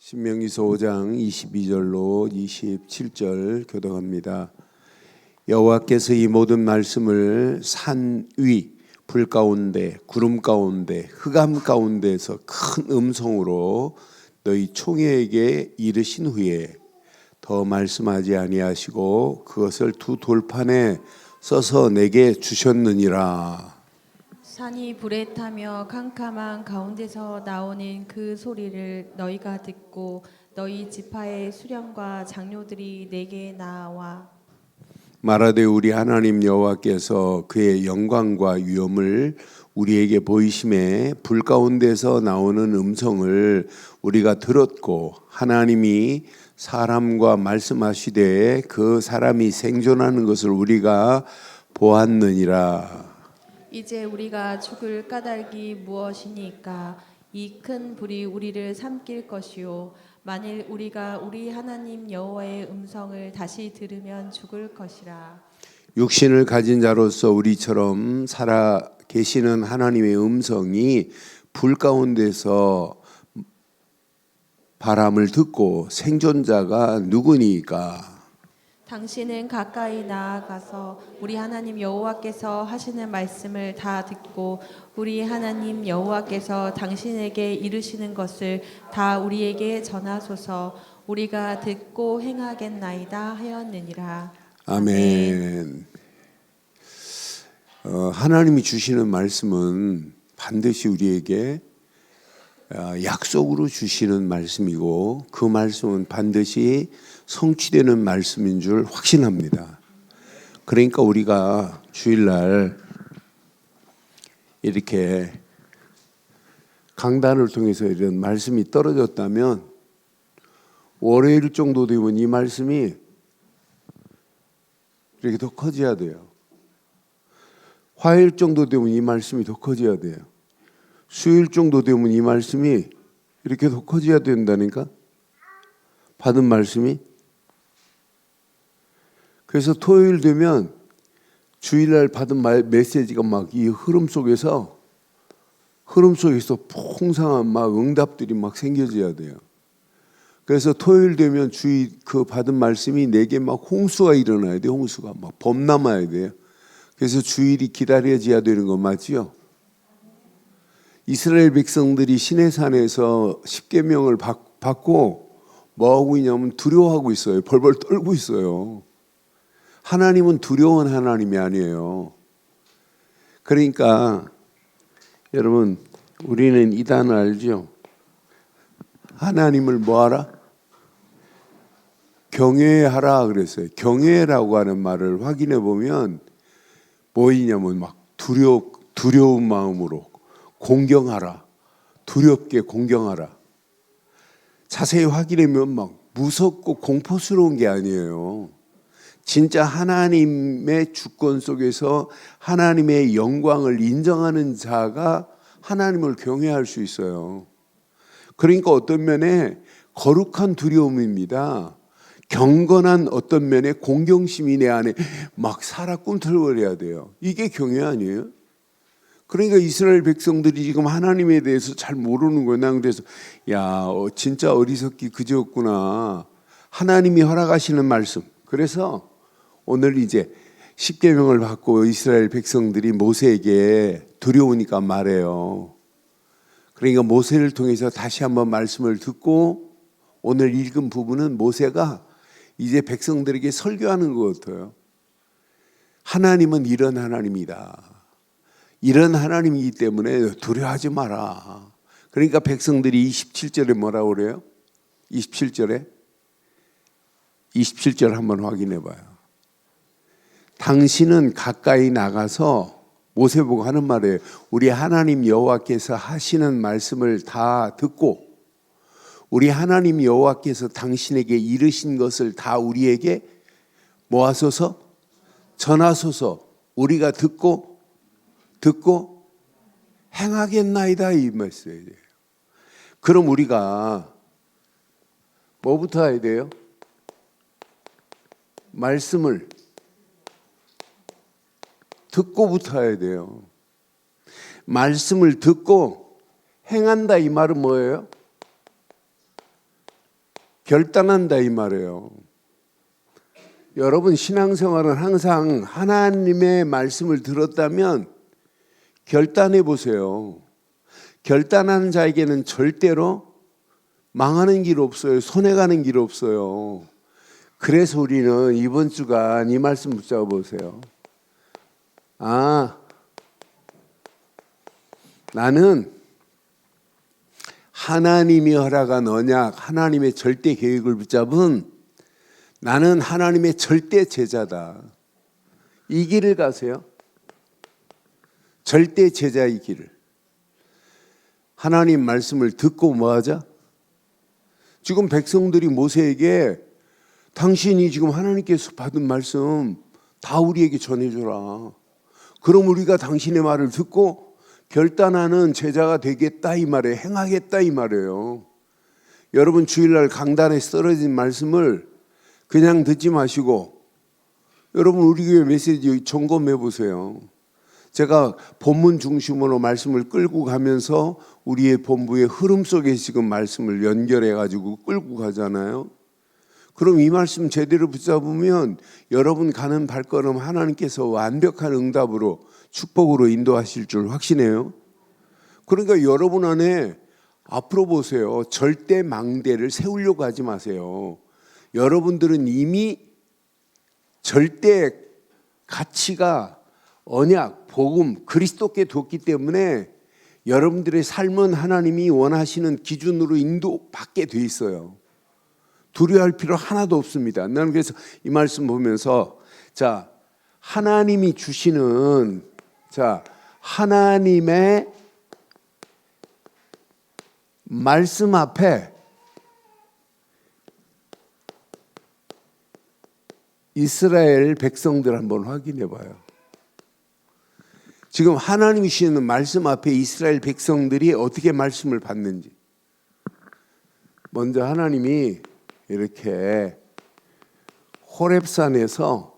신명기서 5장 22절로 27절 교독합니다. 여호와께서 이 모든 말씀을 산 위, 불 가운데, 구름 가운데, 흑암 가운데에서 큰 음성으로 너희 총회에게 이르신 후에 더 말씀하지 아니하시고 그것을 두 돌판에 써서 내게 주셨느니라. 산이 불에 타며 캄캄한 가운데서 나오는 그 소리를 너희가 듣고 너희 지파의 수령과 장로들이 내게 나와 말하되 우리 하나님 여호와께서 그의 영광과 위엄을 우리에게 보이심에 불 가운데서 나오는 음성을 우리가 들었고 하나님이 사람과 말씀하시되 그 사람이 생존하는 것을 우리가 보았느니라. 이제 우리가 죽을 까닭이 무엇이니까 이 큰 불이 우리를 삼킬 것이요 만일 우리가 우리 하나님 여호와의 음성을 다시 들으면 죽을 것이라. 육신을 가진 자로서 우리처럼 살아 계시는 하나님의 음성이 불 가운데서 바람을 듣고 생존자가 누구니까? 당신은 가까이 나아가서 우리 하나님 여호와께서 하시는 말씀을 다 듣고 우리 하나님 여호와께서 당신에게 이르시는 것을 다 우리에게 전하소서. 우리가 듣고 행하겠나이다 하였느니라. 아멘. 하나님이 주시는 말씀은 반드시 우리에게 약속으로 주시는 말씀이고 그 말씀은 반드시 성취되는 말씀인 줄 확신합니다. 그러니까 우리가 주일날 이렇게 강단을 통해서 이런 말씀이 떨어졌다면 월요일 정도 되면 이 말씀이 이렇게 더 커져야 돼요. 화요일 정도 되면 이 말씀이 더 커져야 돼요. 수요일 정도 되면 이 말씀이 이렇게 더 커져야 된다니까? 받은 말씀이. 그래서 토요일 되면 주일날 받은 메시지가 막 이 흐름 속에서 풍성한 막 응답들이 막 생겨져야 돼요. 그래서 토요일 되면 주일 그 받은 말씀이 내게 막 홍수가 일어나야 돼요. 홍수가 막 범람아야 돼요. 그래서 주일이 기다려져야 되는 거 맞죠? 이스라엘 백성들이 시내산에서 십계명을 받고 뭐 하고 있냐면 두려워하고 있어요. 벌벌 떨고 있어요. 하나님은 두려운 하나님이 아니에요. 그러니까 여러분 우리는 이 단어 알죠? 하나님을 뭐하라? 경외하라 그랬어요. 경외라고 하는 말을 확인해 보면 뭐이냐면 막 두려운 마음으로 공경하라. 두렵게 공경하라. 자세히 확인하면 막 무섭고 공포스러운 게 아니에요. 진짜 하나님의 주권 속에서 하나님의 영광을 인정하는 자가 하나님을 경외할 수 있어요. 그러니까 어떤 면에 거룩한 두려움입니다. 경건한 어떤 면에 공경심이 내 안에 막 살아 꿈틀거려야 돼요. 이게 경외 아니에요? 그러니까 이스라엘 백성들이 지금 하나님에 대해서 잘 모르는 거예요. 난 그래서 진짜 어리석기 그지없구나. 하나님이 허락하시는 말씀. 그래서 오늘 이제 십계명을 받고 이스라엘 백성들이 모세에게 두려우니까 말해요. 그러니까 모세를 통해서 다시 한번 말씀을 듣고 오늘 읽은 부분은 모세가 이제 백성들에게 설교하는 것 같아요. 하나님은 이런 하나님이다. 이런 하나님이기 때문에 두려워하지 마라. 그러니까 백성들이 27절에 뭐라고 그래요? 27절 한번 확인해 봐요. 당신은 가까이 나가서 모세 보고 하는 말이에요. 우리 하나님 여호와께서 하시는 말씀을 다 듣고 우리 하나님 여호와께서 당신에게 이르신 것을 다 우리에게 모아서서 전하소서. 우리가 듣고 행하겠나이다 이 말씀이에요. 그럼 우리가 뭐부터 해야 돼요? 말씀을 듣고부터 해야 돼요. 말씀을 듣고 행한다 이 말은 뭐예요? 결단한다 이 말이에요. 여러분 신앙생활은 항상 하나님의 말씀을 들었다면 결단해 보세요. 결단하는 자에게는 절대로 망하는 길 없어요. 손해가는 길 없어요. 그래서 우리는 이번 주간 이 말씀 붙잡아 보세요. 나는 하나님이 허락한 언약, 하나님의 절대 계획을 붙잡은 나는 하나님의 절대 제자다. 이 길을 가세요. 절대 제자의 길을. 하나님 말씀을 듣고 뭐 하자? 지금 백성들이 모세에게 당신이 지금 하나님께서 받은 말씀 다 우리에게 전해줘라. 그럼 우리가 당신의 말을 듣고 결단하는 제자가 되겠다 이 말이에요. 행하겠다 이 말이에요. 여러분 주일날 강단에 쓰러진 말씀을 그냥 듣지 마시고 여러분 우리 교회 메시지 점검해 보세요. 제가 본문 중심으로 말씀을 끌고 가면서 우리의 본부의 흐름 속에 지금 말씀을 연결해 가지고 끌고 가잖아요. 그럼 이 말씀 제대로 붙잡으면 여러분 가는 발걸음 하나님께서 완벽한 응답으로 축복으로 인도하실 줄 확신해요. 그러니까 여러분 안에 앞으로 보세요. 절대 망대를 세우려고 하지 마세요. 여러분들은 이미 절대 가치가 언약, 복음, 그리스도께 뒀기 때문에 여러분들의 삶은 하나님이 원하시는 기준으로 인도받게 돼 있어요. 두려워할 필요 하나도 없습니다. 나는 그래서 이 말씀 보면서 하나님이 주시는 하나님의 말씀 앞에 이스라엘 백성들 한번 확인해 봐요. 지금 하나님이 주시는 말씀 앞에 이스라엘 백성들이 어떻게 말씀을 받는지. 먼저 하나님이 이렇게 호렙산에서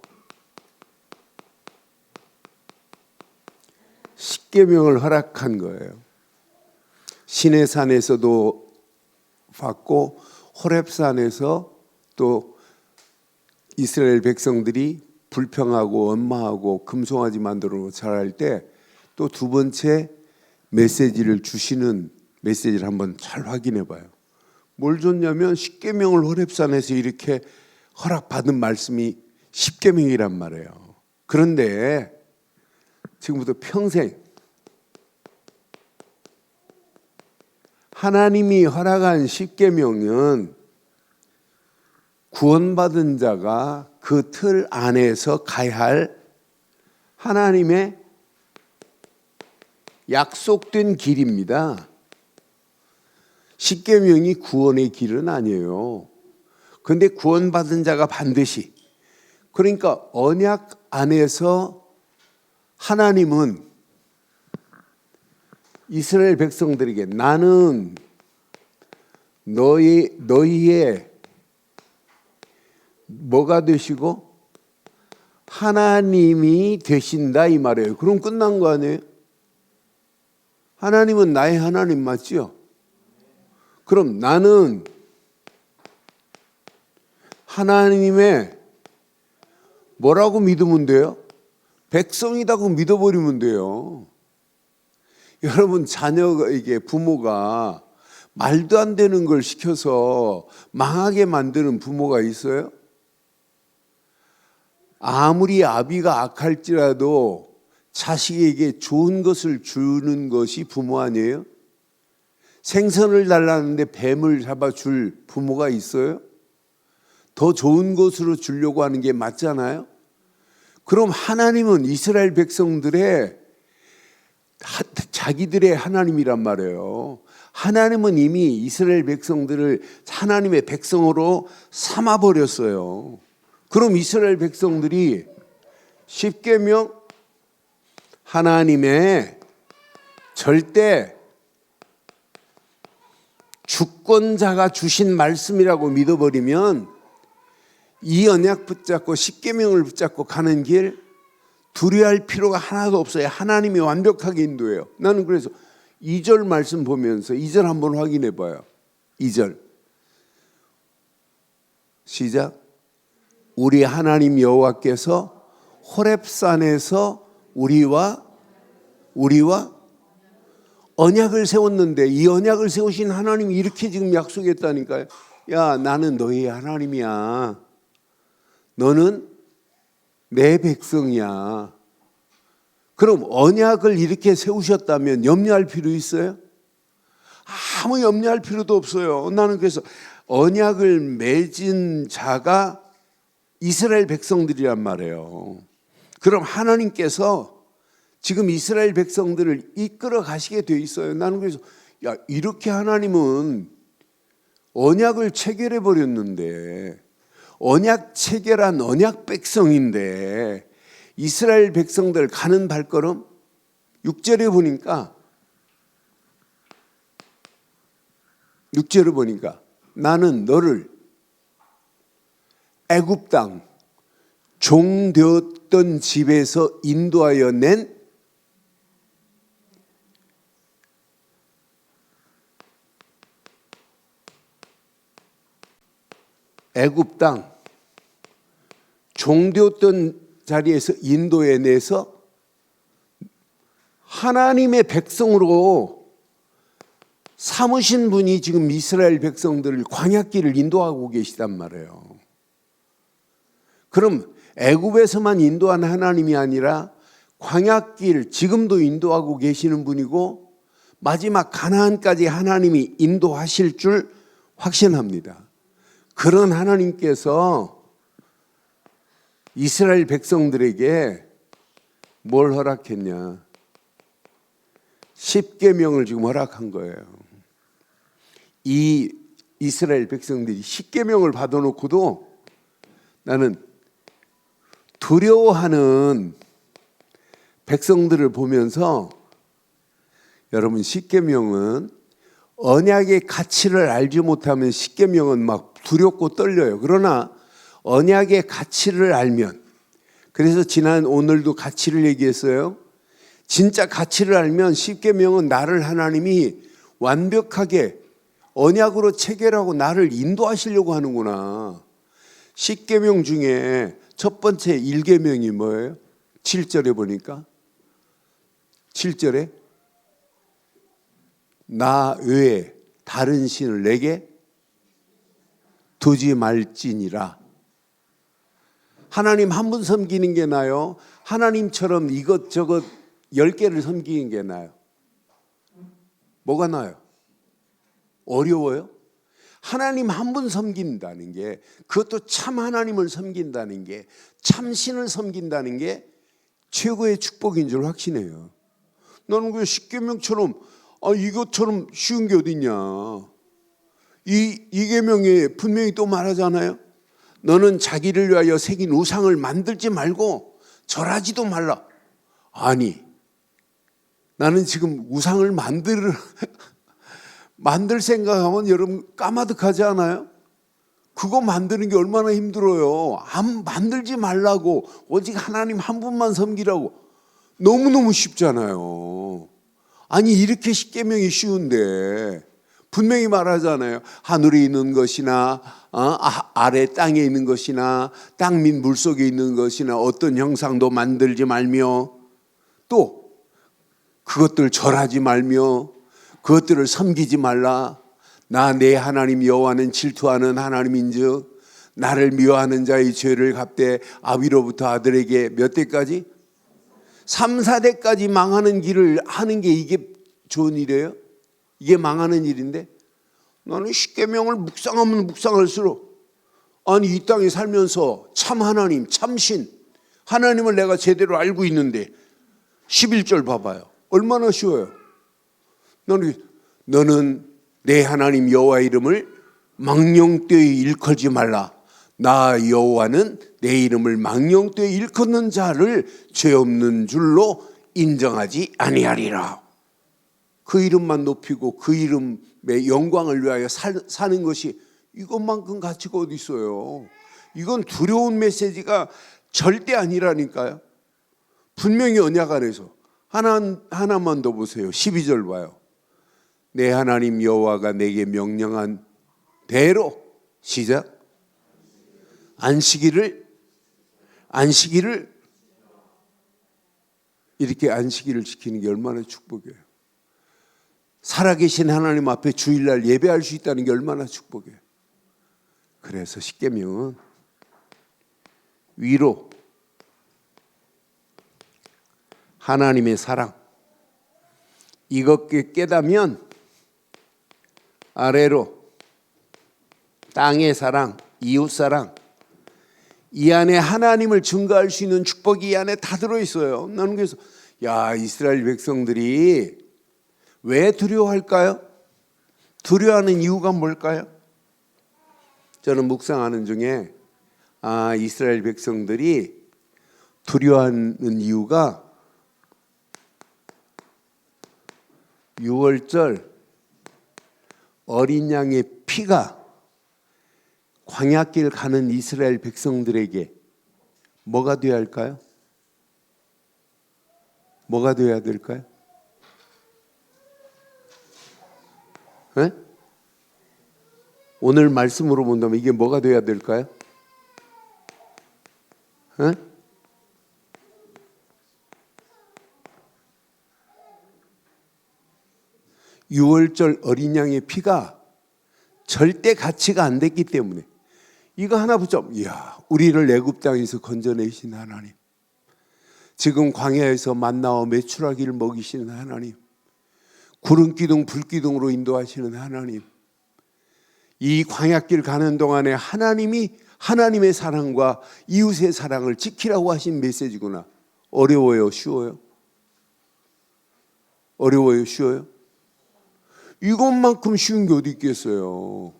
십계명을 허락한 거예요. 시내산에서도 받고 호렙산에서 또 이스라엘 백성들이 불평하고 원망하고 금송아지 만들어 자랄 때 또 두 번째 메시지를 주시는 메시지를 한번 잘 확인해 봐요. 뭘 줬냐면 십계명을 호렙산에서 이렇게 허락받은 말씀이 십계명이란 말이에요. 그런데 지금부터 평생 하나님이 허락한 십계명은 구원받은 자가 그 틀 안에서 가야 할 하나님의 약속된 길입니다. 십계명이 구원의 길은 아니에요. 그런데 구원받은 자가 반드시, 그러니까 언약 안에서 하나님은 이스라엘 백성들에게 나는 너희의 뭐가 되시고 하나님이 되신다 이 말이에요. 그럼 끝난 거 아니에요? 하나님은 나의 하나님 맞지요? 그럼 나는 하나님의 뭐라고 믿으면 돼요? 백성이라고 믿어버리면 돼요. 여러분 자녀에게 부모가 말도 안 되는 걸 시켜서 망하게 만드는 부모가 있어요? 아무리 아비가 악할지라도 자식에게 좋은 것을 주는 것이 부모 아니에요? 생선을 달라는데 뱀을 잡아줄 부모가 있어요? 더 좋은 것으로 주려고 하는 게 맞잖아요? 그럼 하나님은 이스라엘 백성들의 자기들의 하나님이란 말이에요. 하나님은 이미 이스라엘 백성들을 하나님의 백성으로 삼아버렸어요. 그럼 이스라엘 백성들이 십계명 하나님의 절대 주권자가 주신 말씀이라고 믿어버리면 이 언약 붙잡고 십계명을 붙잡고 가는 길 두려워할 필요가 하나도 없어요. 하나님이 완벽하게 인도해요. 나는 그래서 2절 말씀 보면서 2절 한번 확인해 봐요. 2절 시작. 우리 하나님 여호와께서 호렙산에서 우리와 언약을 세웠는데 이 언약을 세우신 하나님이 이렇게 지금 약속했다니까요. 야, 나는 너희 하나님이야. 너는 내 백성이야. 그럼 언약을 이렇게 세우셨다면 염려할 필요 있어요? 아무 염려할 필요도 없어요. 나는 그래서 언약을 맺은 자가 이스라엘 백성들이란 말이에요. 그럼 하나님께서 지금 이스라엘 백성들을 이끌어 가시게 돼 있어요. 나는 그래서 야, 이렇게 하나님은 언약을 체결해 버렸는데, 언약 체결한 언약 백성인데 이스라엘 백성들 가는 발걸음 6절에 보니까 나는 너를 애굽 땅 종되었던 집에서 인도하여 낸 애굽 땅 종되었던 자리에서 인도해 내서 하나님의 백성으로 삼으신 분이 지금 이스라엘 백성들을 광야길을 인도하고 계시단 말이에요. 그럼 애굽에서만 인도한 하나님이 아니라 광야길 지금도 인도하고 계시는 분이고 마지막 가나안까지 하나님이 인도하실 줄 확신합니다. 그런 하나님께서 이스라엘 백성들에게 뭘 허락했냐? 10계명을 지금 허락한 거예요. 이 이스라엘 백성들이 10계명을 받아놓고도 나는 두려워하는 백성들을 보면서 여러분 10계명은 언약의 가치를 알지 못하면 10계명은 막 두렵고 떨려요. 그러나 언약의 가치를 알면, 그래서 오늘도 가치를 얘기했어요. 진짜 가치를 알면 10계명은 나를 하나님이 완벽하게 언약으로 체결하고 나를 인도하시려고 하는구나. 10계명 중에 첫 번째 1계명이 뭐예요? 7절에 보니까 7절에 나 외에 다른 신을 내게 두지 말지니라. 하나님 한 분 섬기는 게 나아요? 하나님처럼 이것저것 10개를 섬기는 게 나아요? 뭐가 나아요? 어려워요? 하나님 한 분 섬긴다는 게, 그것도 참 하나님을 섬긴다는 게, 참신을 섬긴다는 게 최고의 축복인 줄 확신해요. 나는 그 십계명처럼 이것처럼 쉬운 게 어딨냐. 이 계명에 분명히 또 말하잖아요. 너는 자기를 위하여 새긴 우상을 만들지 말고 절하지도 말라. 아니, 나는 지금 우상을 만들 생각하면 여러분 까마득하지 않아요? 그거 만드는 게 얼마나 힘들어요. 만들지 말라고, 오직 하나님 한 분만 섬기라고. 너무너무 쉽잖아요. 아니, 이렇게 십계명이 쉬운데 분명히 말하잖아요. 하늘에 있는 것이나 아래 땅에 있는 것이나 땅 밑 물속에 있는 것이나 어떤 형상도 만들지 말며, 또 그것들 절하지 말며 그것들을 섬기지 말라. 나 내 하나님 여호와는 질투하는 하나님인즉 나를 미워하는 자의 죄를 갚되 아비로부터 아들에게 몇 대까지? 3, 4대까지 망하는 길을 하는 게 이게 좋은 일이에요? 이게 망하는 일인데, 나는 십계명을 묵상하면 묵상할수록, 아니 이 땅에 살면서 참 하나님, 참신 하나님을 내가 제대로 알고 있는데 11절 봐봐요. 얼마나 쉬워요. 너는 내 하나님 여호와 이름을 망령되이 일컬지 말라. 나 여호와는 내 이름을 망령되이 일컫는 자를 죄 없는 줄로 인정하지 아니하리라. 그 이름만 높이고 그 이름의 영광을 위하여 사는 것이 이것만큼 가치가 어디 있어요. 이건 두려운 메시지가 절대 아니라니까요. 분명히 언약 안에서 하나만 더 보세요. 12절 봐요. 내 하나님 여호와가 내게 명령한 대로, 시작, 안식일을 이렇게 안식일을 지키는 게 얼마나 축복이에요. 살아계신 하나님 앞에 주일날 예배할 수 있다는 게 얼마나 축복이에요. 그래서 십계명은 위로 하나님의 사랑, 이것 깨닫면 아래로 땅의 사랑, 이웃 사랑, 이 안에 하나님을 증거할 수 있는 축복이 이 안에 다 들어있어요. 나는 그래서 이스라엘 백성들이 왜 두려워할까요? 두려워하는 이유가 뭘까요? 저는 묵상하는 중에 이스라엘 백성들이 두려워하는 이유가 유월절 어린 양의 피가 광야길 가는 이스라엘 백성들에게 뭐가 되어야 할까요? 뭐가 되어야 될까요? 네? 오늘 말씀으로 본다면 이게 뭐가 되어야 될까요? 네? 유월절 어린 양의 피가 절대 가치가 안 됐기 때문에 이거 하나 붙잡. 우리를 애굽 땅에서 건져내신 하나님, 지금 광야에서 만나와 메추라기를 먹이시는 하나님, 구름 기둥 불 기둥으로 인도하시는 하나님, 이 광야길 가는 동안에 하나님의 사랑과 이웃의 사랑을 지키라고 하신 메시지구나. 어려워요, 쉬워요? 어려워요, 쉬워요? 이것만큼 쉬운 게 어디 있겠어요.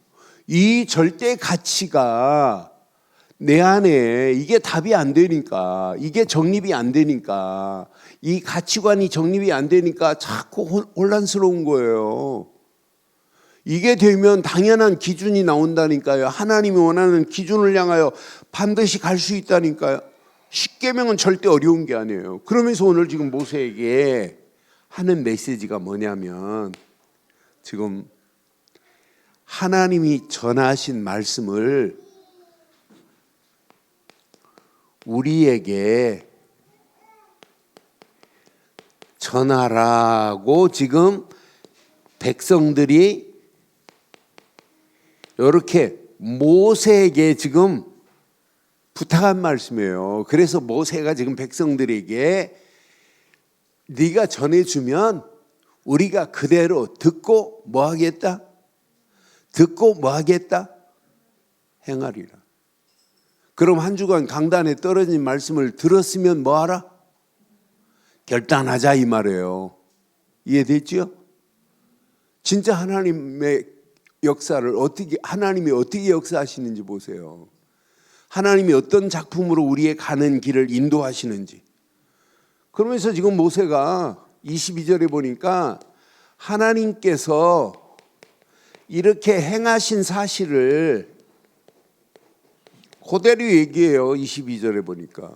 이 절대 가치가 내 안에 이게 답이 안 되니까, 이게 정립이 안 되니까, 이 가치관이 정립이 안 되니까 자꾸 혼란스러운 거예요. 이게 되면 당연한 기준이 나온다니까요. 하나님이 원하는 기준을 향하여 반드시 갈 수 있다니까요. 십계명은 절대 어려운 게 아니에요. 그러면서 오늘 지금 모세에게 하는 메시지가 뭐냐면, 지금 하나님이 전하신 말씀을 우리에게 전하라고 지금 백성들이 이렇게 모세에게 지금 부탁한 말씀이에요. 그래서 모세가 지금 백성들에게 네가 전해주면 우리가 그대로 듣고 뭐 하겠다? 듣고 뭐 하겠다? 행하리라. 그럼 한 주간 강단에 떨어진 말씀을 들었으면 뭐 하라? 결단하자 이 말이에요. 이해됐죠? 진짜 하나님의 역사를 하나님이 어떻게 역사하시는지 보세요. 하나님이 어떤 작품으로 우리의 가는 길을 인도하시는지. 그러면서 지금 모세가 22절에 보니까 하나님께서 이렇게 행하신 사실을 그대로 얘기해요. 22절에 보니까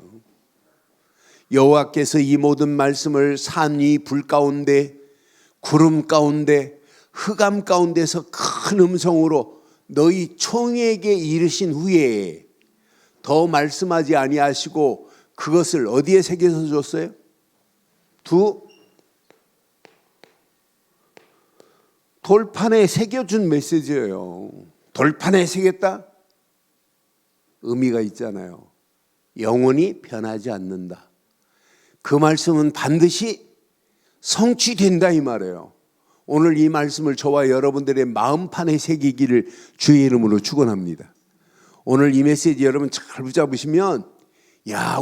여호와께서 이 모든 말씀을 산 위 불 가운데 구름 가운데 흑암 가운데서 큰 음성으로 너희 총에게 이르신 후에 더 말씀하지 아니하시고 그것을 어디에 새겨서 줬어요? 돌판에 새겨준 메시지예요. 돌판에 새겼다? 의미가 있잖아요. 영원히 변하지 않는다. 그 말씀은 반드시 성취된다 이 말이에요. 오늘 이 말씀을 저와 여러분들의 마음판에 새기기를 주의 이름으로 축원합니다. 오늘 이 메시지 여러분 잘 붙잡으시면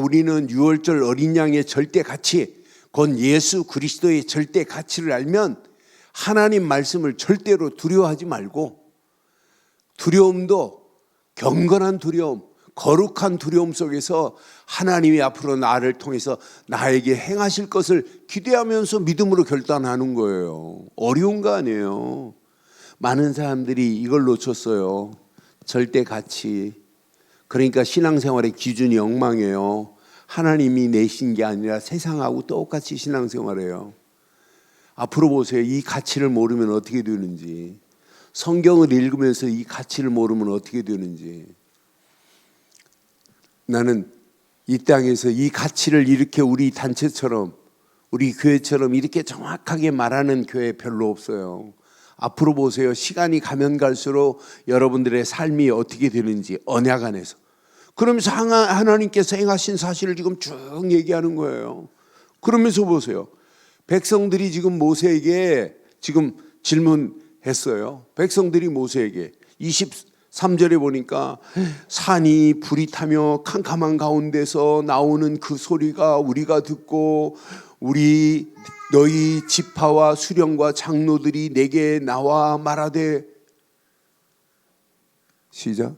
우리는 유월절 어린 양의 절대 가치, 곧 예수 그리스도의 절대 가치를 알면 하나님 말씀을 절대로 두려워하지 말고, 두려움도 경건한 두려움, 거룩한 두려움 속에서 하나님이 앞으로 나를 통해서 나에게 행하실 것을 기대하면서 믿음으로 결단하는 거예요. 어려운 거 아니에요. 많은 사람들이 이걸 놓쳤어요. 절대 가치. 그러니까 신앙생활의 기준이 엉망이에요. 하나님이 내신 게 아니라 세상하고 똑같이 신앙생활해요. 앞으로 보세요. 이 가치를 모르면 어떻게 되는지, 성경을 읽으면서 이 가치를 모르면 어떻게 되는지. 나는 이 땅에서 이 가치를 이렇게 우리 단체처럼 우리 교회처럼 이렇게 정확하게 말하는 교회 별로 없어요. 앞으로 보세요. 시간이 가면 갈수록 여러분들의 삶이 어떻게 되는지 언약 안에서. 그러면서 하나님께서 행하신 사실을 지금 쭉 얘기하는 거예요. 그러면서 보세요. 백성들이 지금 모세에게 지금 질문했어요. 백성들이 모세에게 23절에 보니까 산이 불이 타며 캄캄한 가운데서 나오는 그 소리가 우리가 듣고 너희 지파와 수령과 장로들이 내게 나와 말하되 시작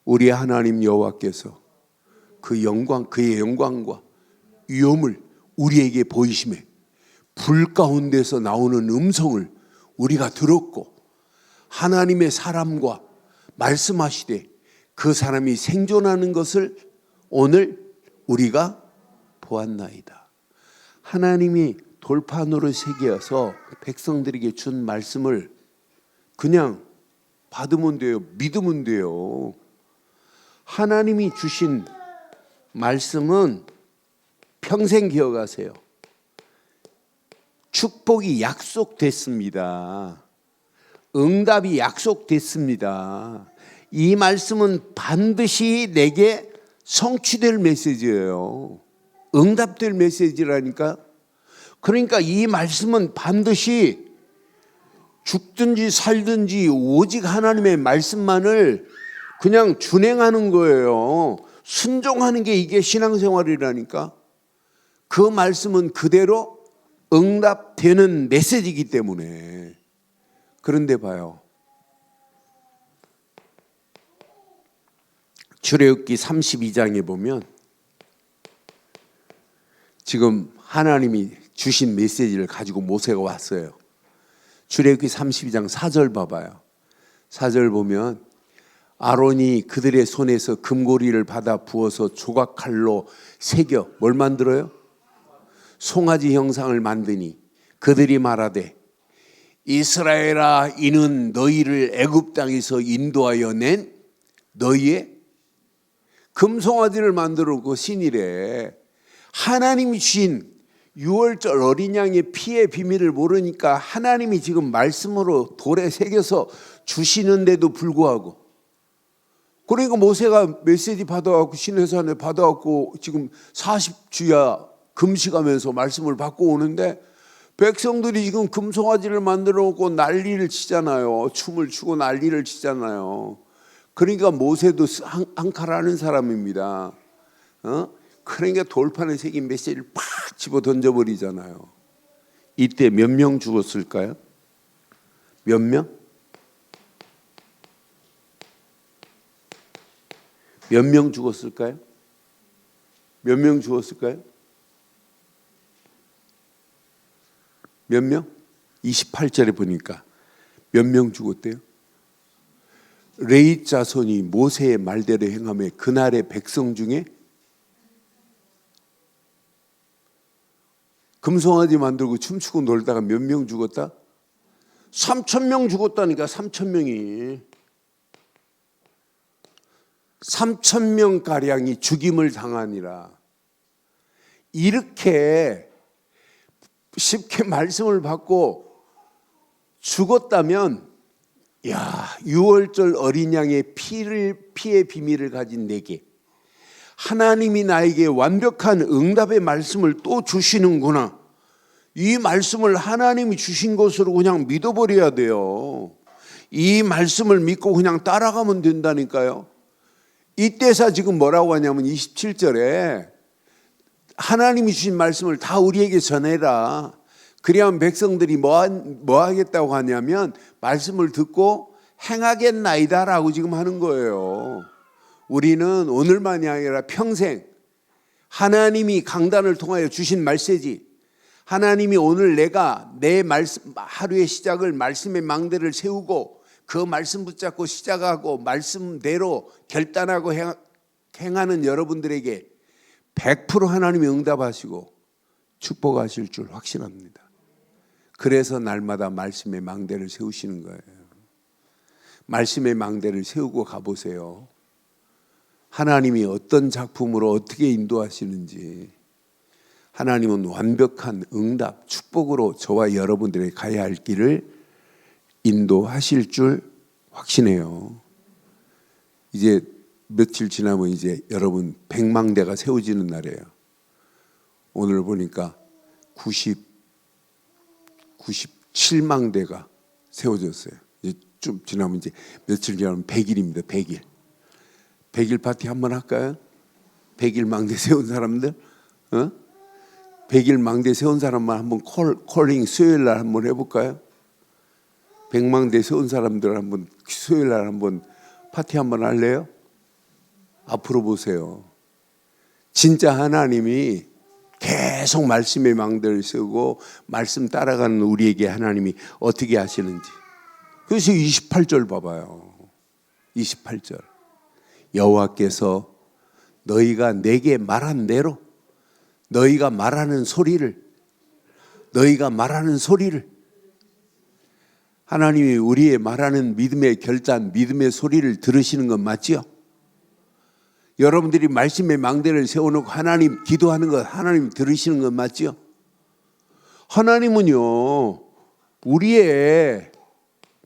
우리 하나님 여호와께서 그의 영광과 위엄을 우리에게 보이심에 불 가운데서 나오는 음성을 우리가 들었고 하나님의 사람과 말씀하시되 그 사람이 생존하는 것을 오늘 우리가 보았나이다. 하나님이 돌판으로 새겨서 백성들에게 준 말씀을 그냥 받으면 돼요. 믿으면 돼요. 하나님이 주신 말씀은 평생 기억하세요. 축복이 약속됐습니다. 응답이 약속됐습니다. 이 말씀은 반드시 내게 성취될 메시지예요. 응답될 메시지라니까. 그러니까 이 말씀은 반드시 죽든지 살든지 오직 하나님의 말씀만을 그냥 준행하는 거예요. 순종하는 게 이게 신앙생활이라니까. 그 말씀은 그대로 응답되는 메시지이기 때문에. 그런데 봐요. 출애굽기 32장에 보면 지금 하나님이 주신 메시지를 가지고 모세가 왔어요. 출애굽기 32장 4절 봐봐요. 4절 보면 아론이 그들의 손에서 금고리를 받아 부어서 조각칼로 새겨 뭘 만들어요? 송아지 형상을 만드니 그들이 말하되 이스라엘아 이는 너희를 애굽 땅에서 인도하여 낸 너희의 금송아지를 만들어 그 신이래. 하나님이 주신 6월절 어린 양의 피의 비밀을 모르니까 하나님이 지금 말씀으로 돌에 새겨서 주시는데도 불구하고, 그러니까 모세가 메시지 받아갖고 시내산에 받아갖고 지금 40주야 금식하면서 말씀을 받고 오는데 백성들이 지금 금송아지를 만들어 놓고 난리를 치잖아요. 춤을 추고 난리를 치잖아요. 그러니까 모세도 한 칼 하는 사람입니다. 그러니까 돌판에 새긴 메시지를 팍 집어 던져버리잖아요. 이때 몇 명 죽었을까요? 몇 명? 몇 명 죽었을까요? 몇 명 죽었을까요? 몇 명? 28절에 보니까 몇 명 죽었대요? 레위 자손이 모세의 말대로 행하며 그날의 백성 중에 금송아지 만들고 춤추고 놀다가 몇 명 죽었다? 3,000명 죽었다니까. 3,000명이 3,000명가량이 죽임을 당하니라. 이렇게 쉽게 말씀을 받고 죽었다면, 야, 6월절 어린 양의 피의 비밀을 가진 내게 하나님이 나에게 완벽한 응답의 말씀을 또 주시는구나. 이 말씀을 하나님이 주신 것으로 그냥 믿어버려야 돼요. 이 말씀을 믿고 그냥 따라가면 된다니까요. 이때사 지금 뭐라고 하냐면 27절에 하나님이 주신 말씀을 다 우리에게 전해라. 그래야만 백성들이 뭐 하겠다고 하냐면 말씀을 듣고 행하겠나이다라고 지금 하는 거예요. 우리는 오늘만이 아니라 평생 하나님이 강단을 통하여 주신 메시지, 하나님이 오늘 내가 내 말씀 하루의 시작을 말씀의 망대를 세우고 그 말씀 붙잡고 시작하고 말씀대로 결단하고 행하는 여러분들에게 100% 하나님이 응답하시고 축복하실 줄 확신합니다. 그래서 날마다 말씀의 망대를 세우시는 거예요. 말씀의 망대를 세우고 가보세요. 하나님이 어떤 작품으로 어떻게 인도하시는지, 하나님은 완벽한 응답, 축복으로 저와 여러분들이 가야 할 길을 인도하실 줄 확신해요. 이제 며칠 지나면 이제 여러분 백망대가 세워지는 날이에요. 오늘 보니까 97망대가 세워졌어요. 이제 좀 지나면 이제 며칠 지나면 100일입니다. 100일. 100일 파티 한번 할까요? 100일 망대 세운 사람들? 100일 망대 세운 사람만 한번 콜링 수요일 날 한번 해볼까요? 100망대 세운 사람들 한번 수요일 날 한번 파티 한번 할래요? 앞으로 보세요. 진짜 하나님이 계속 말씀의 망대를 세우고 말씀 따라가는 우리에게 하나님이 어떻게 하시는지. 그래서 28절 봐봐요. 28절. 여호와께서 너희가 내게 말한 대로 너희가 말하는 소리를 하나님이 우리의 말하는 믿음의 결단, 믿음의 소리를 들으시는 건 맞지요? 여러분들이 말씀의 망대를 세워놓고 하나님 기도하는 것 하나님 들으시는 건 맞지요? 하나님은요 우리의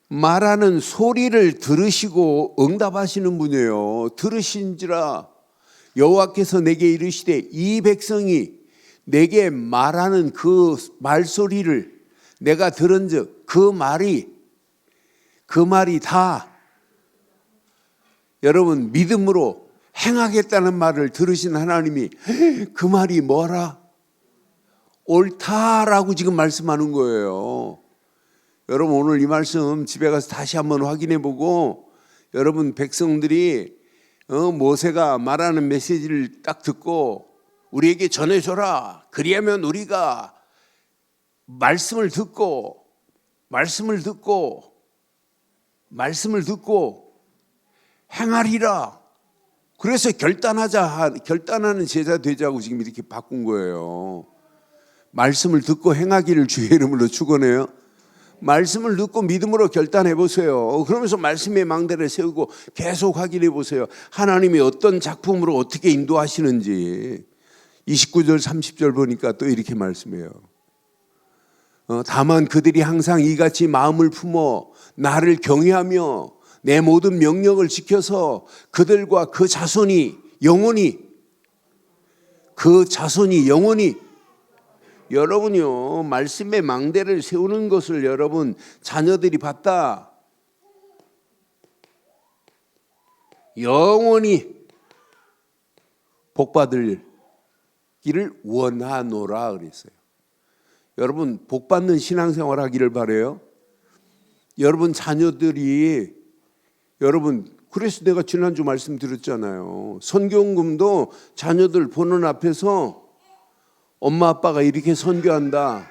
말하는 소리를 들으시고 응답하시는 분이에요. 들으신지라 여호와께서 내게 이르시되 이 백성이 내게 말하는 그 말소리를 내가 들은즉 그 말이 다 여러분 믿음으로 행하겠다는 말을 들으신 하나님이 그 말이 뭐라? 옳다라고 지금 말씀하는 거예요. 여러분 오늘 이 말씀 집에 가서 다시 한번 확인해 보고 여러분 백성들이 모세가 말하는 메시지를 딱 듣고 우리에게 전해줘라. 그리하면 우리가 말씀을 듣고 행하리라. 그래서 결단하는 제자 되자고 지금 이렇게 바꾼 거예요. 말씀을 듣고 행하기를 주의 이름으로 축원해요. 말씀을 듣고 믿음으로 결단해 보세요. 그러면서 말씀의 망대를 세우고 계속 확인해 보세요. 하나님이 어떤 작품으로 어떻게 인도하시는지. 29절 30절 보니까 또 이렇게 말씀해요. 다만 그들이 항상 이같이 마음을 품어 나를 경외하며 내 모든 명령을 지켜서 그들과 그 자손이 영원히 여러분요 말씀의 망대를 세우는 것을 여러분 자녀들이 봤다. 영원히 복받을 길을 원하노라 그랬어요. 여러분 복받는 신앙생활 하기를 바라요. 여러분 자녀들이 여러분 그래서 내가 지난주 말씀드렸잖아요. 선교원금도 자녀들 보는 앞에서 엄마 아빠가 이렇게 선교한다.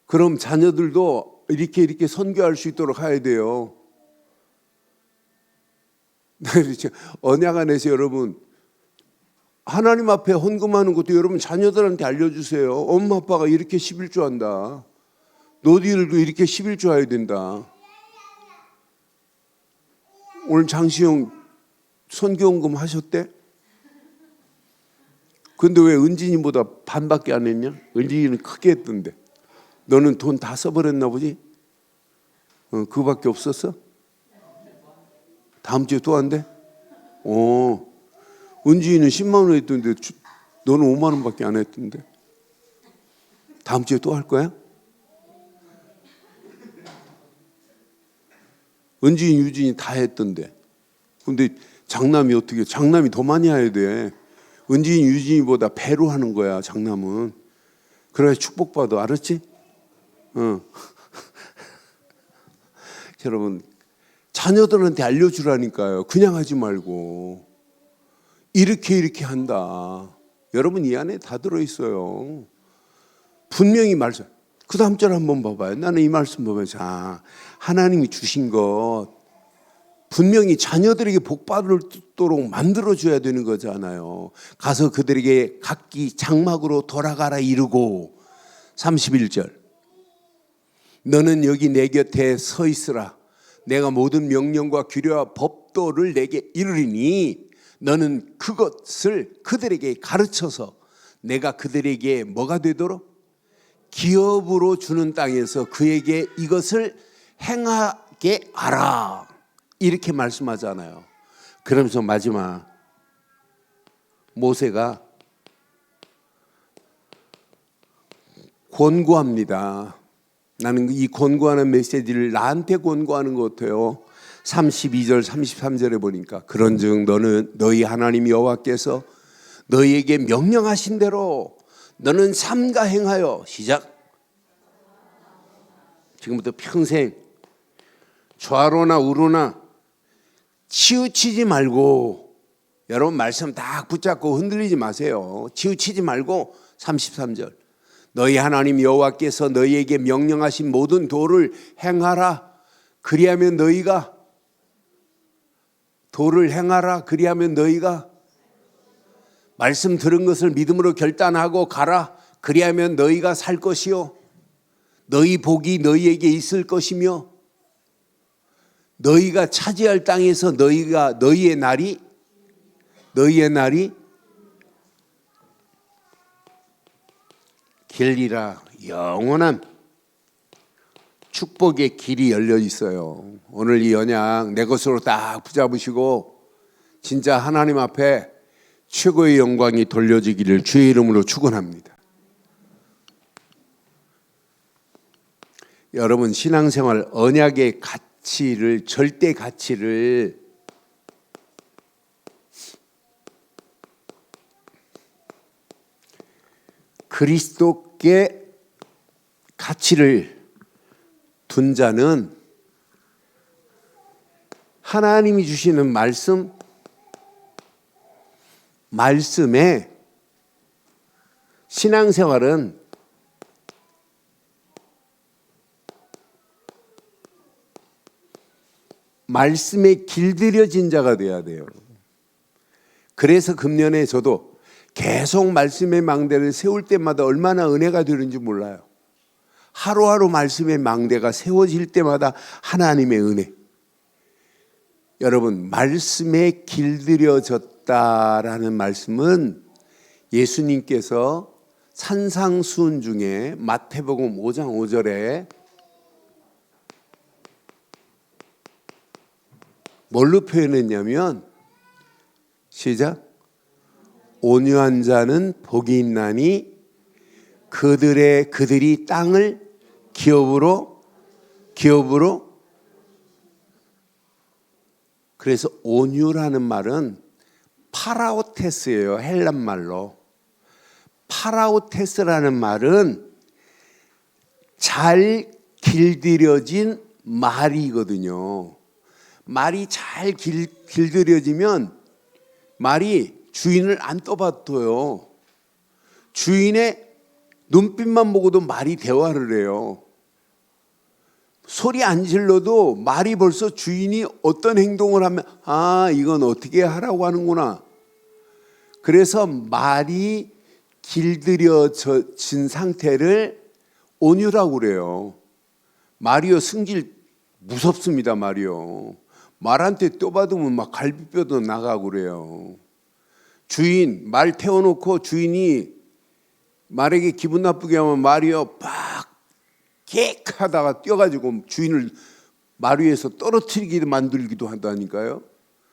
그럼 자녀들도 이렇게 선교할 수 있도록 해야 돼요. 언약 안에서 여러분 하나님 앞에 헌금하는 것도 여러분 자녀들한테 알려주세요. 엄마 아빠가 이렇게 11조 한다. 너희들도 이렇게 11조 해야 된다. 오늘 장시영 선교헌금 하셨대? 근데 왜 은진이보다 반밖에 안 했냐? 은진이는 크게 했던데. 너는 돈 다 써버렸나 보지? 그거밖에 없었어? 다음 주에 또 한대? 은진이는 10만 원 했던데 너는 5만 원밖에 안 했던데. 다음 주에 또 할 거야? 은진이, 유진이 다 했던데. 근데 장남이 더 많이 해야 돼. 은진이, 유진이보다 배로 하는 거야, 장남은. 그래야 축복받아, 알았지? 여러분, 자녀들한테 알려주라니까요. 그냥 하지 말고. 이렇게 한다. 여러분 이 안에 다 들어있어요. 분명히 말씀. 그 다음 절 한번 봐봐요. 나는 이 말씀 보면서 하나님이 주신 것 분명히 자녀들에게 복받도록 만들어줘야 되는 거잖아요. 가서 그들에게 각기 장막으로 돌아가라 이르고 31절 너는 여기 내 곁에 서 있으라. 내가 모든 명령과 규례와 법도를 내게 이르리니 너는 그것을 그들에게 가르쳐서 내가 그들에게 뭐가 되도록 기업으로 주는 땅에서 그에게 이것을 행하게 하라. 이렇게 말씀하잖아요. 그러면서 마지막 모세가 권고합니다. 나는 이 권고하는 메시지를 나한테 권고하는 것 같아요. 32절 33절에 보니까 그런즉 너는 너희 하나님 여호와께서 너희에게 명령하신 대로 너는 삼가 행하여 시작. 지금부터 평생 좌로나 우로나 치우치지 말고, 여러분 말씀 딱 붙잡고 흔들리지 마세요. 치우치지 말고 33절 너희 하나님 여호와께서 너희에게 명령하신 모든 도를 행하라. 그리하면 너희가 도를 행하라. 그리하면 너희가 말씀 들은 것을 믿음으로 결단하고 가라. 그리하면 너희가 살 것이요 너희 복이 너희에게 있을 것이며 너희가 차지할 땅에서 너희의 날이 길리라. 영원한 축복의 길이 열려 있어요. 오늘 이 언약 내 것으로 딱 붙잡으시고 진짜 하나님 앞에 최고의 영광이 돌려지기를 주의 이름으로 축원합니다. 여러분 신앙생활 언약의 가치를, 절대 가치를 그리스도께 가치를 둔 자는 하나님이 주시는 말씀에 신앙생활은 말씀에 길들여진 자가 돼야 돼요. 그래서 금년에 저도 계속 말씀의 망대를 세울 때마다 얼마나 은혜가 되는지 몰라요. 하루하루 말씀의 망대가 세워질 때마다 하나님의 은혜. 여러분 말씀에 길들여졌다라는 말씀은 예수님께서 산상수훈 중에 마태복음 5장 5절에 뭘로 표현했냐면 시작. 온유한 자는 복이 있나니 그들이 땅을 기업으로 그래서 온유라는 말은 파라오테스예요. 헬란 말로. 파라오테스라는 말은 잘 길들여진 말이거든요. 말이 잘 길들여지면 말이 주인을 안 떠받쳐요. 주인의 눈빛만 보고도 말이 대화를 해요. 소리 안 질러도 말이 벌써 주인이 어떤 행동을 하면 이건 어떻게 하라고 하는구나. 그래서 말이 길들여진 상태를 온유라고 그래요. 말이요 승질 무섭습니다. 말이요. 말한테 떠받으면 막 갈비뼈도 나가고 그래요. 주인 말 태워놓고 주인이 말에게 기분 나쁘게 하면 말이요 막 객 하다가 뛰어가지고 주인을 말 위에서 떨어뜨리게 만들기도 한다니까요.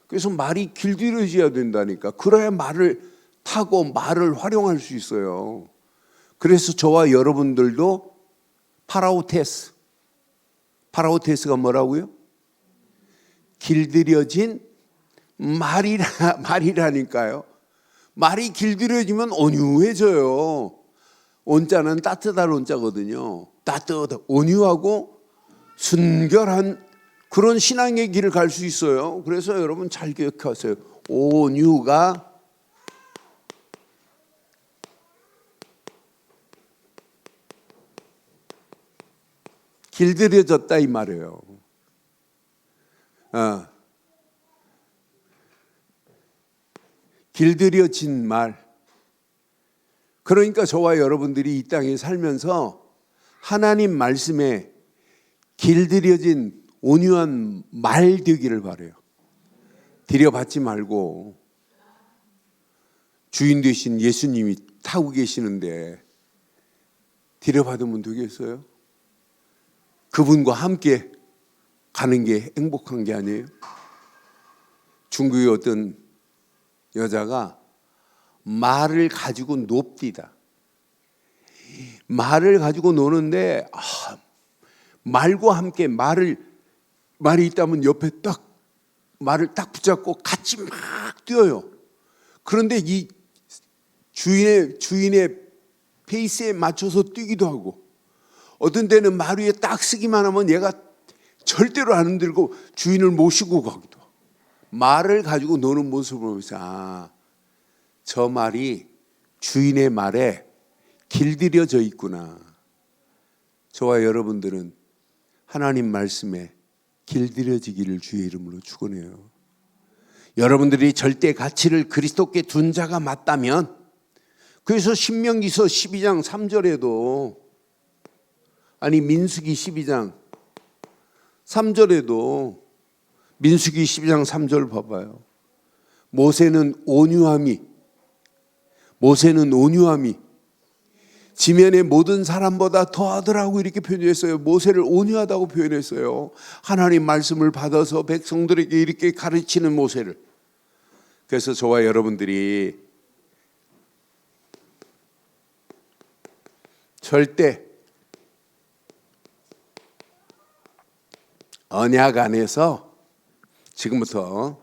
그래서 말이 길들여져야 된다니까. 그래야 말을 타고 말을 활용할 수 있어요. 그래서 저와 여러분들도 파라오테스가 뭐라고요? 길들여진 말이라니까요. 말이 길들여지면 온유해져요. 온자는 따뜻한 온자거든요. 온유하고 순결한 그런 신앙의 길을 갈 수 있어요. 그래서 여러분 잘 기억하세요. 온유가 길들여졌다 이 말이에요. 길들여진 말. 그러니까 저와 여러분들이 이 땅에 살면서 하나님 말씀에 길들여진 온유한 말 되기를 바라요. 들여받지 말고 주인 되신 예수님이 타고 계시는데 들여받으면 되겠어요? 그분과 함께 가는 게 행복한 게 아니에요? 중국의 어떤 여자가 말을 가지고 놉디다. 말을 가지고 노는데 말과 함께 말이 있다면 옆에 딱 말을 딱 붙잡고 같이 막 뛰어요. 그런데 이 주인의 페이스에 맞춰서 뛰기도 하고, 어떤 때는 말 위에 딱 쓰기만 하면 얘가 절대로 안 흔들고 주인을 모시고 가기도 하고. 말을 가지고 노는 모습을 보면서 저 말이 주인의 말에 길들여져 있구나. 저와 여러분들은 하나님 말씀에 길들여지기를 주의 이름으로 축원해요. 여러분들이 절대 가치를 그리스도께 둔 자가 맞다면, 그래서 신명기서 12장 3절에도 민수기 12장 3절에도 민수기 12장 3절 봐봐요. 모세는 온유함이 지면의 모든 사람보다 더하더라고 이렇게 표현했어요. 모세를 온유하다고 표현했어요. 하나님 말씀을 받아서 백성들에게 이렇게 가르치는 모세를. 그래서 저와 여러분들이 절대 언약 안에서 지금부터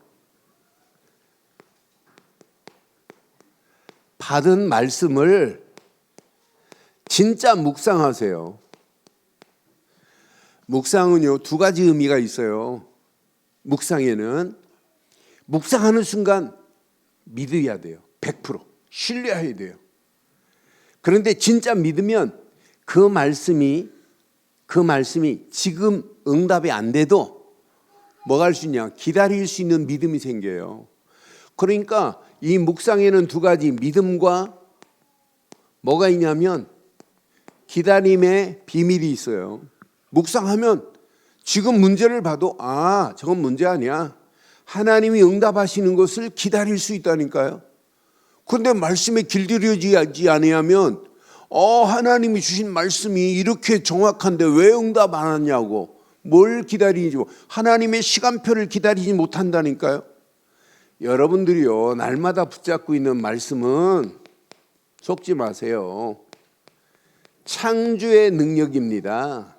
받은 말씀을 진짜 묵상하세요. 묵상은요, 두 가지 의미가 있어요. 묵상에는 묵상하는 순간 믿어야 돼요. 100% 신뢰해야 돼요. 그런데 진짜 믿으면 그 말씀이 지금 응답이 안 돼도 뭐가 할 수 있냐? 기다릴 수 있는 믿음이 생겨요. 그러니까 이 묵상에는 두 가지 믿음과 뭐가 있냐면 기다림의 비밀이 있어요. 묵상하면 지금 문제를 봐도 저건 문제 아니야. 하나님이 응답하시는 것을 기다릴 수 있다니까요. 그런데 말씀에 길들여지지 않으면 하나님이 주신 말씀이 이렇게 정확한데 왜 응답 안 하냐고, 뭘 기다리지, 하나님의 시간표를 기다리지 못한다니까요. 여러분들이요, 날마다 붙잡고 있는 말씀은 속지 마세요. 창조의 능력입니다.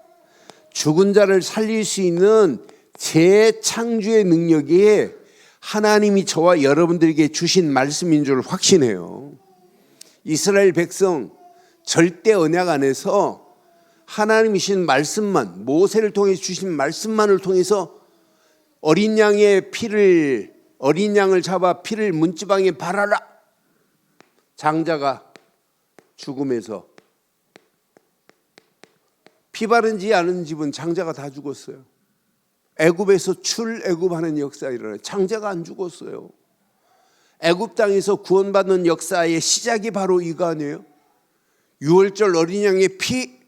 죽은 자를 살릴 수 있는 재창조의 능력이 하나님이 저와 여러분들에게 주신 말씀인 줄 확신해요. 이스라엘 백성 절대 언약 안에서 하나님이 주신 말씀만, 모세를 통해 주신 말씀만을 통해서 어린 양을 잡아 피를 문지방에 바라라. 장자가 죽음에서 피 바르지 않은 집은 장자가 다 죽었어요. 애굽에서 출애굽하는 역사가 일어나요. 장자가 안 죽었어요. 애굽 땅에서 구원받는 역사의 시작이 바로 이거 아니에요? 유월절 어린 양의 피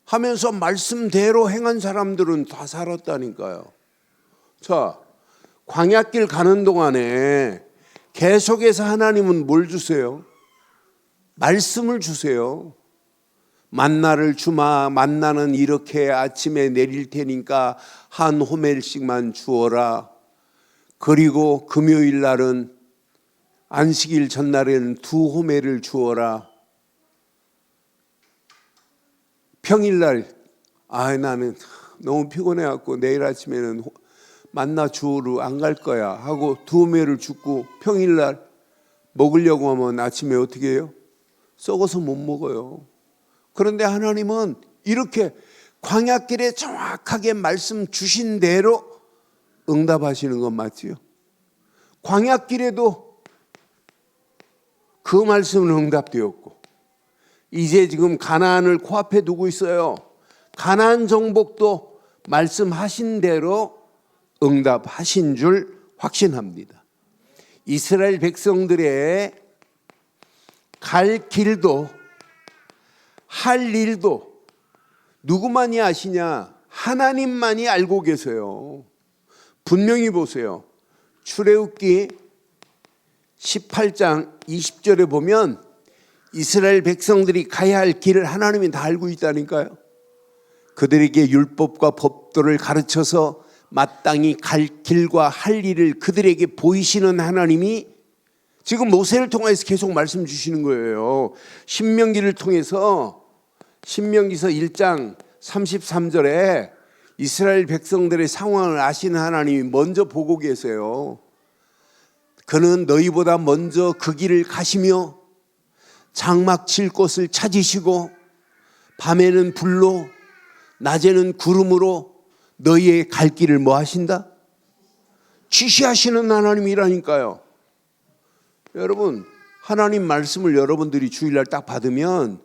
하면서 말씀대로 행한 사람들은 다 살았다니까요. 자, 광야길 가는 동안에 계속해서 하나님은 뭘 주세요? 말씀을 주세요. 만나를 주마. 만나는 이렇게 아침에 내릴 테니까 한 호멜씩만 주어라. 그리고 금요일 날은, 안식일 전날에는 2호멜을 주어라. 평일날 나는 너무 피곤해갖고 내일 아침에는 만나 주우러 안 갈 거야 하고 2호멜을 줍고, 평일날 먹으려고 하면 아침에 어떻게 해요? 썩어서 못 먹어요. 그런데 하나님은 이렇게 광야길에 정확하게 말씀 주신 대로 응답하시는 건 맞지요? 광야길에도 그 말씀은 응답되었고, 이제 지금 가나안을 코앞에 두고 있어요. 가나안 정복도 말씀하신 대로 응답하신 줄 확신합니다. 이스라엘 백성들의 갈 길도 할 일도 누구만이 아시냐? 하나님만이 알고 계세요. 분명히 보세요. 출애굽기 18장 20절에 보면 이스라엘 백성들이 가야 할 길을 하나님이 다 알고 있다니까요. 그들에게 율법과 법도를 가르쳐서 마땅히 갈 길과 할 일을 그들에게 보이시는 하나님이 지금 모세를 통해서 계속 말씀 주시는 거예요. 신명기를 통해서 신명기서 1장 33절에 이스라엘 백성들의 상황을 아시는 하나님이 먼저 보고 계세요. 그는 너희보다 먼저 그 길을 가시며 장막 칠 곳을 찾으시고 밤에는 불로 낮에는 구름으로 너희의 갈 길을 뭐 하신다? 지시하시는 하나님이라니까요. 여러분, 하나님 말씀을 여러분들이 주일날 딱 받으면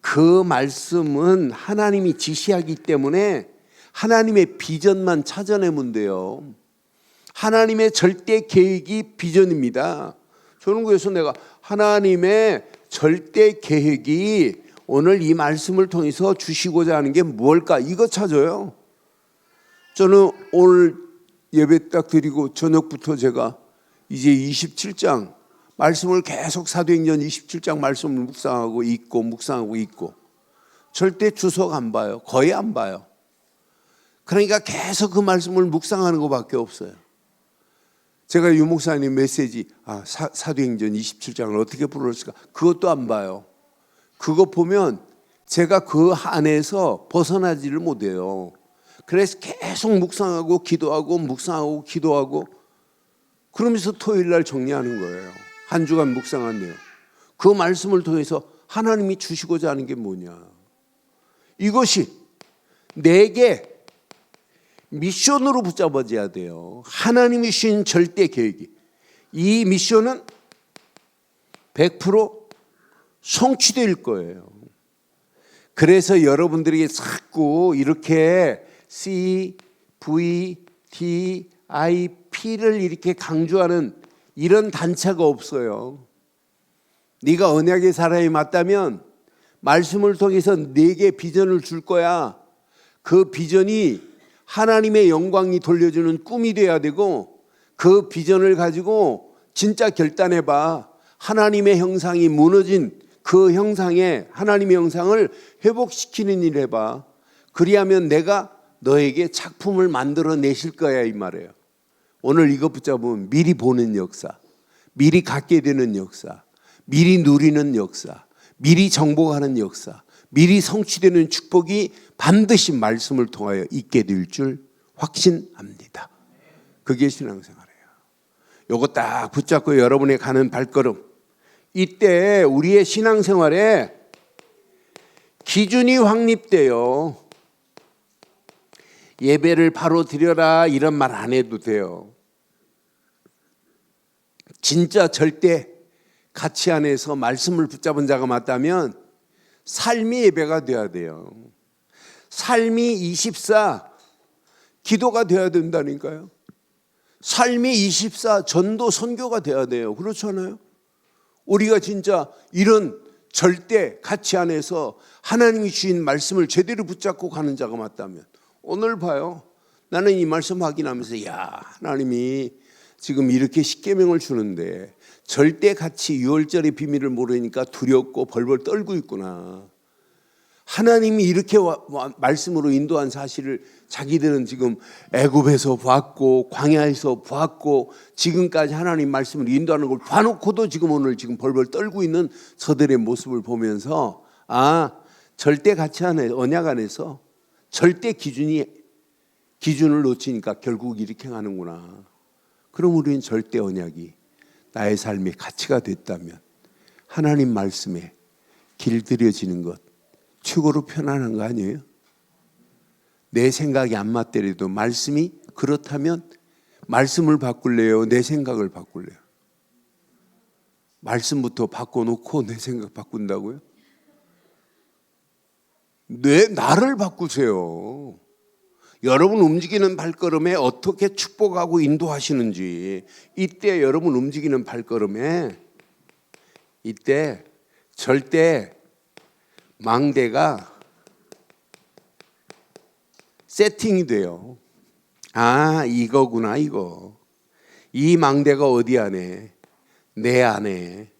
그 말씀은 하나님이 지시하기 때문에 하나님의 비전만 찾아내면 돼요. 하나님의 절대 계획이 비전입니다. 저는 그래서 내가 하나님의 절대 계획이 오늘 이 말씀을 통해서 주시고자 하는 게 뭘까? 이거 찾아요. 저는 오늘 예배 딱 드리고 저녁부터 제가 이제 27장 말씀을 계속 사도행전 27장 말씀을 묵상하고 있고 절대 주석 안 봐요. 거의 안 봐요. 그러니까 계속 그 말씀을 묵상하는 것밖에 없어요. 제가 유 목사님 메시지 사도행전 27장을 어떻게 풀었을까? 그것도 안 봐요. 그거 보면 제가 그 안에서 벗어나지를 못해요. 그래서 계속 묵상하고 기도하고 그러면서 토요일 날 정리하는 거예요. 한 주간 묵상한 내용. 그 말씀을 통해서 하나님이 주시고자 하는 게 뭐냐. 이것이 내게 미션으로 붙잡아져야 돼요. 하나님이 주신 절대 계획이. 이 미션은 100% 성취될 거예요. 그래서 여러분들에게 자꾸 이렇게 C, V, D, I, P를 이렇게 강조하는 이런 단체가 없어요. 네가 언약의 사람이 맞다면 말씀을 통해서 네게 비전을 줄 거야. 그 비전이 하나님의 영광이 돌려주는 꿈이 돼야 되고 그 비전을 가지고 진짜 결단해봐. 하나님의 형상이 무너진 그 형상에 하나님의 형상을 회복시키는 일을 해봐. 그리하면 내가 너에게 작품을 만들어 내실 거야 이 말이에요. 오늘 이거 붙잡으면 미리 보는 역사, 미리 갖게 되는 역사, 미리 누리는 역사, 미리 정복하는 역사, 미리 성취되는 축복이 반드시 말씀을 통하여 있게 될 줄 확신합니다. 그게 신앙생활이에요. 요거 딱 붙잡고 여러분이 가는 발걸음. 이때 우리의 신앙생활에 기준이 확립돼요. 예배를 바로 드려라 이런 말 안 해도 돼요. 진짜 절대 가치 안에서 말씀을 붙잡은 자가 맞다면 삶이 예배가 돼야 돼요. 삶이 24 기도가 돼야 된다니까요. 삶이 24 전도 선교가 돼야 돼요. 그렇잖아요. 우리가 진짜 이런 절대 가치 안에서 하나님이 주신 말씀을 제대로 붙잡고 가는 자가 맞다면 오늘 봐요. 나는 이 말씀 확인하면서 야 하나님이 지금 이렇게 십계명을 주는데 절대 가치 유월절의 비밀을 모르니까 두렵고 벌벌 떨고 있구나. 하나님이 이렇게 말씀으로 인도한 사실을 자기들은 지금 애굽에서 봤고 광야에서 봤고 지금까지 하나님 말씀을 인도하는 걸 봐놓고도 지금 오늘 지금 벌벌 떨고 있는 저들의 모습을 보면서 절대 가치 안에 언약 안에서 절대 기준을 놓치니까 결국 이렇게 하는구나. 그럼 우리는 절대 언약이 나의 삶의 가치가 됐다면 하나님 말씀에 길들여지는 것 최고로 편안한 거 아니에요? 내 생각이 안 맞더라도 말씀이 그렇다면 말씀을 바꿀래요? 내 생각을 바꿀래요? 말씀부터 바꿔놓고 내 생각 바꾼다고요? 나를 바꾸세요. 여러분 움직이는 발걸음에 어떻게 축복하고 인도하시는지 이때 여러분 움직이는 발걸음에 이때 절대 망대가 세팅이 돼요. 아, 이거구나, 이거. 이 망대가 어디 안에? 내 안에.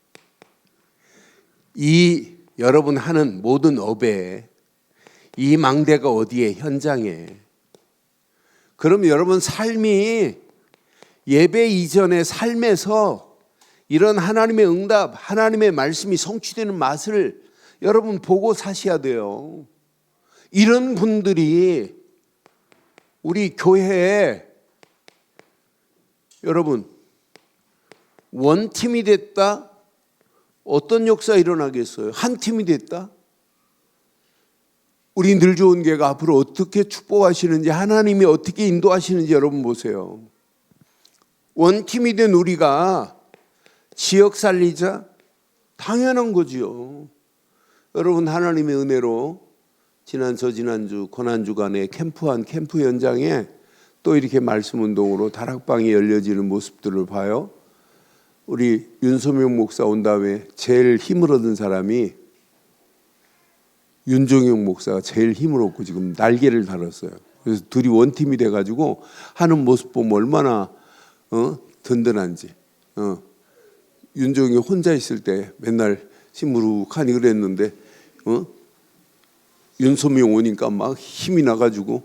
이 여러분 하는 모든 업에 이 망대가 어디에? 현장에. 그럼 여러분 삶이 예배 이전의 삶에서 이런 하나님의 응답, 하나님의 말씀이 성취되는 맛을 여러분 보고 사셔야 돼요. 이런 분들이 우리 교회에 여러분 원팀이 됐다? 어떤 역사 일어나겠어요? 한 팀이 됐다? 우리 늘 좋은 교회가 앞으로 어떻게 축복하시는지, 하나님이 어떻게 인도하시는지 여러분 보세요. 원팀이 된 우리가 지역 살리자? 당연한 거지요. 여러분 하나님의 은혜로 지난주 고난주간에 캠프 현장에 또 이렇게 말씀 운동으로 다락방이 열려지는 모습들을 봐요. 우리 윤소명 목사 온 다음에 제일 힘을 얻은 사람이 윤종영 목사가 제일 힘을 얻고 지금 날개를 달았어요. 그래서 둘이 원팀이 돼가지고 하는 모습 보면 얼마나 든든한지. 윤종영이 혼자 있을 때 맨날 시무룩하니 그랬는데 윤소명 오니까 막 힘이 나가지고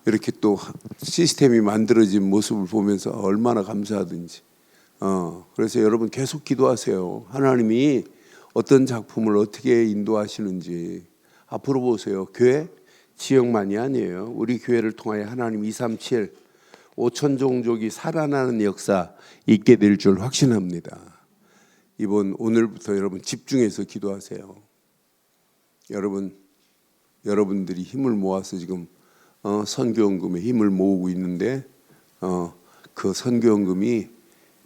이렇게 또 시스템이 만들어진 모습을 보면서 얼마나 감사하든지. 그래서 여러분 계속 기도하세요. 하나님이 어떤 작품을 어떻게 인도하시는지. 앞으로 보세요. 교회 지역만이 아니에요. 우리 교회를 통하여 하나님 237 5천 종족이 살아나는 역사 있게 될 줄 확신합니다. 오늘부터 여러분 집중해서 기도하세요. 여러분들이 힘을 모아서 지금 선교헌금에 힘을 모으고 있는데 그 선교헌금이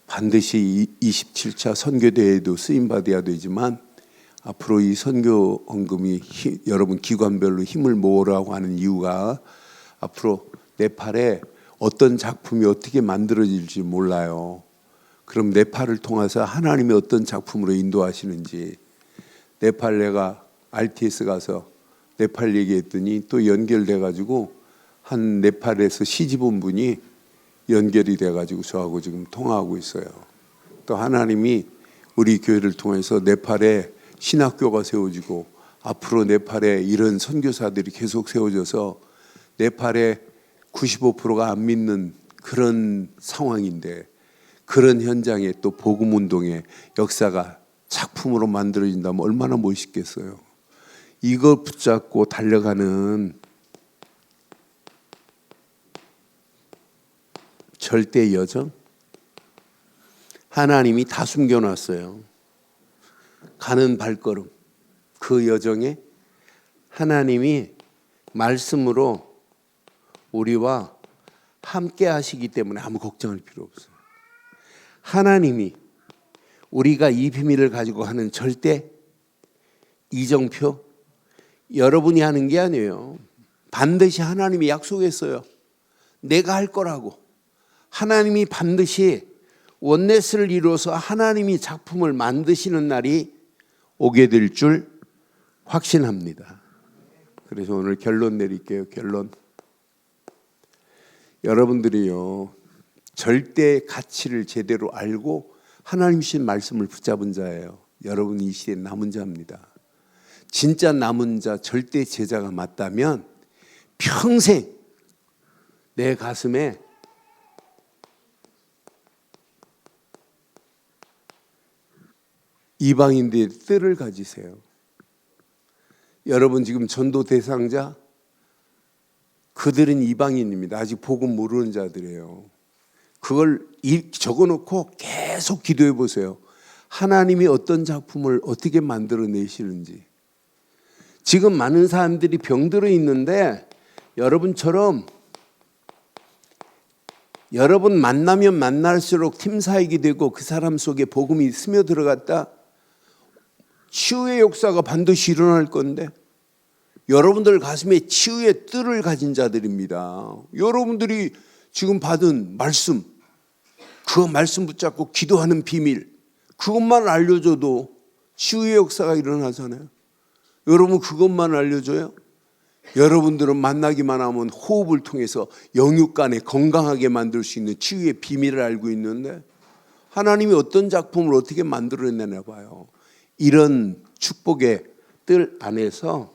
반드시 27차 선교대회에도 쓰임받아야 되지만 앞으로 이 선교헌금이 여러분 기관별로 힘을 모으라고 하는 이유가 앞으로 네팔에 어떤 작품이 어떻게 만들어질지 몰라요. 그럼 네팔을 통해서 하나님이 어떤 작품으로 인도하시는지. 네팔 내가 RTS 가서 네팔 얘기했더니 또 연결돼가지고 한 네팔에서 시집 온 분이 연결이 돼가지고 저하고 지금 통화하고 있어요. 또 하나님이 우리 교회를 통해서 네팔에 신학교가 세워지고 앞으로 네팔에 이런 선교사들이 계속 세워져서 네팔의 95%가 안 믿는 그런 상황인데 그런 현장에 또 복음운동의 역사가 작품으로 만들어진다면 얼마나 멋있겠어요. 이걸 붙잡고 달려가는 절대 여정, 하나님이 다 숨겨놨어요. 가는 발걸음, 그 여정에 하나님이 말씀으로 우리와 함께 하시기 때문에 아무 걱정할 필요 없어요. 하나님이 우리가 이 비밀을 가지고 하는 절대 이정표, 여러분이 하는 게 아니에요. 반드시 하나님이 약속했어요. 내가 할 거라고. 하나님이 반드시 원네스를 이루어서 하나님이 작품을 만드시는 날이 오게 될 줄 확신합니다. 그래서 오늘 결론 내릴게요. 결론. 여러분들이요, 절대 가치를 제대로 알고 하나님 주신 말씀을 붙잡은 자예요. 여러분이 이 시대에 남은 자입니다. 진짜 남은 자, 절대 제자가 맞다면 평생 내 가슴에 이방인들의 뜰을 가지세요. 여러분 지금 전도 대상자, 그들은 이방인입니다. 아직 복음 모르는 자들이에요. 그걸 적어놓고 계속 기도해 보세요. 하나님이 어떤 작품을 어떻게 만들어내시는지. 지금 많은 사람들이 병들어 있는데 여러분처럼 여러분 만나면 만날수록 팀사역이 되고 그 사람 속에 복음이 스며들어갔다. 치유의 역사가 반드시 일어날 건데 여러분들 가슴에 치유의 뜰을 가진 자들입니다. 여러분들이 지금 받은 말씀, 그 말씀 붙잡고 기도하는 비밀, 그것만 알려줘도 치유의 역사가 일어나잖아요. 여러분 그것만 알려줘요? 여러분들은 만나기만 하면 호흡을 통해서 영육간에 건강하게 만들 수 있는 치유의 비밀을 알고 있는데 하나님이 어떤 작품을 어떻게 만들어내나 봐요. 이런 축복의 뜰 안에서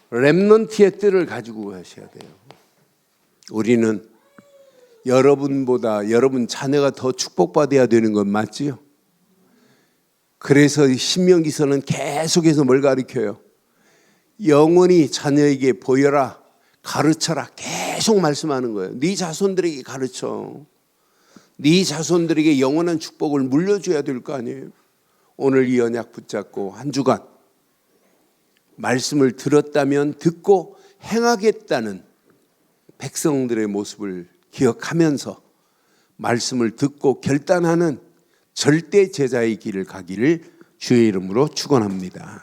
렘넌트의 뜰을 가지고 가셔야 돼요. 우리는 여러분보다 여러분 자녀가 더 축복받아야 되는 건 맞지요? 그래서 신명기서는 계속해서 뭘 가르쳐요? 영원히 자녀에게 보여라, 가르쳐라 계속 말씀하는 거예요. 네 자손들에게 가르쳐. 네 자손들에게 영원한 축복을 물려줘야 될 거 아니에요. 오늘 이 언약 붙잡고 한 주간 말씀을 들었다면 듣고 행하겠다는 백성들의 모습을 기억하면서 말씀을 듣고 결단하는 절대 제자의 길을 가기를 주의 이름으로 축원합니다.